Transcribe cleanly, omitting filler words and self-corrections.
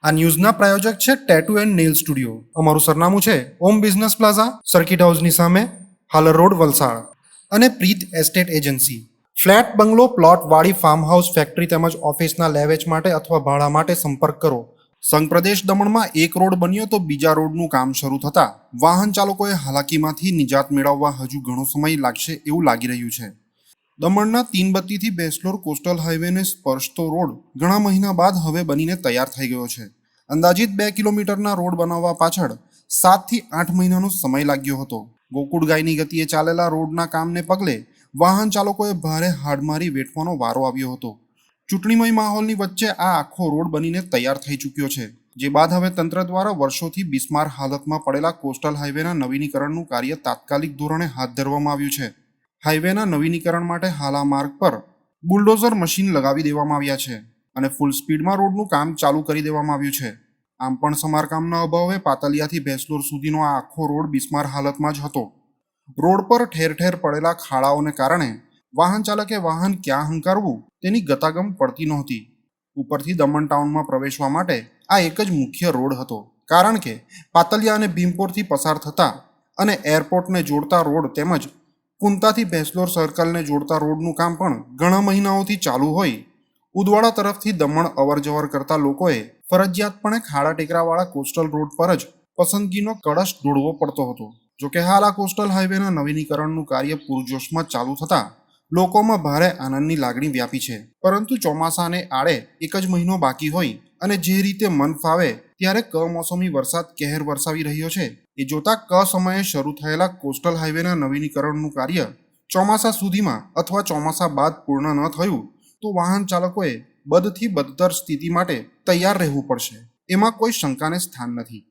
આ ન્યૂઝના પ્રાયોજક છે tattoo and nail studio. અમારું સરનામું છે ઓમ બિઝનેસ પ્લાઝા, સર્કિટ હાઉસની સામે, હાલર રોડ, વલસાડ. અને પ્રીત એસ્ટેટ એજન્સી. ફ્લેટ, બંગલો, પ્લોટ, વાડી, ફાર્મ હાઉસ, ફેક્ટરી તેમજ ઓફિસના લેવેચ માટે અથવા ભાડા માટે સંપર્ક કરો. સંઘ પ્રદેશ દમણમાં એક રોડ બન્યો તો બીજા રોડનું કામ શરૂ થતા વાહન ચાલકોએ હાલાકીમાંથી નિજાત મેળવવા હજુ ઘણો સમય લાગશે એવું લાગી રહ્યું છે. દમણના તીનબત્તીથી બેસલોર કોસ્ટલ હાઈવેને સ્પર્શતો રોડ ઘણા મહિના બાદ હવે બનીને તૈયાર થઈ ગયો છે. અંદાજિત 2 કિલોમીટરના રોડ બનાવવા પાછળ 7 થી 8 મહિનાનો સમય લાગ્યો હતો. ગોકુળ ગાયની ગતિએ ચાલેલા રોડના કામને પગલે વાહન ચાલકોએ ભારે હાડમારી વેઠવાનો વારો આવ્યો હતો. ચૂંટણીમય માહોલની વચ્ચે આ આખો રોડ બનીને તૈયાર થઈ ચૂક્યો છે, જે બાદ હવે તંત્ર દ્વારા વર્ષોથી બિસ્માર હાલતમાં પડેલા કોસ્ટલ હાઈવેના નવીનીકરણનું કાર્ય તાત્કાલિક ધોરણે હાથ ધરવામાં આવ્યું છે. હાઈવેના નવીનીકરણ માટે હાલ આ માર્ગ પર બુલડોઝર મશીન લગાવી દેવામાં આવ્યા છે અને ફૂલ સ્પીડમાં રોડનું કામ ચાલુ કરી દેવામાં આવ્યું છે. આમ પણ સમારકામના અભાવે પાતલિયાથી ભેંસલોર સુધીનો આ આખો રોડ બિસ્માર હાલતમાં જ હતો. રોડ પર ઠેર ઠેર પડેલા ખાડાઓને કારણે વાહન ચાલકે વાહન ક્યાં હંકારવું તેની ગતાગમ પડતી નહોતી. ઉપરથી દમણ ટાઉનમાં પ્રવેશવા માટે આ એક જ મુખ્ય રોડ હતો, કારણ કે પાતલિયા અને ભીમપોરથી પસાર થતા અને એરપોર્ટને જોડતા રોડ તેમજ કુંતાથી ભેંસલોર સર્કલને જોડતા રોડનું કામ પણ ઘણા મહિનાઓથી ચાલુ હોય ઉદવાડા તરફથી દમણ અવરજવર કરતા લોકોએ ફરજિયાતપણે ખાડા ટેકરાવાળા કોસ્ટલ રોડ પર જ પસંદગીનો કળશ ઢોળવો પડતો હતો. જોકે હાલ આ કોસ્ટલ હાઈવેના નવીનીકરણનું કાર્ય પૂરજોશમાં ચાલુ થતાં લોકોમાં ભારે આનંદની લાગણી વ્યાપી છે. પરંતુ ચોમાસાને આડે એક જ મહિનો બાકી હોય અને જે રીતે મન ફાવે ત્યારે કમોસમી વરસાદ કહેર વરસાવી રહ્યો છે, એ જોતા સમયે શરૂ થયેલા કોસ્ટલ હાઈવેના નવીનીકરણનું કાર્ય ચોમાસા સુધીમાં અથવા ચોમાસા બાદ પૂર્ણ ન થયું તો વાહન ચાલકોએ બદથી બદતર સ્થિતિ માટે તૈયાર રહેવું પડશે. એમાં કોઈ શંકાને સ્થાન નથી.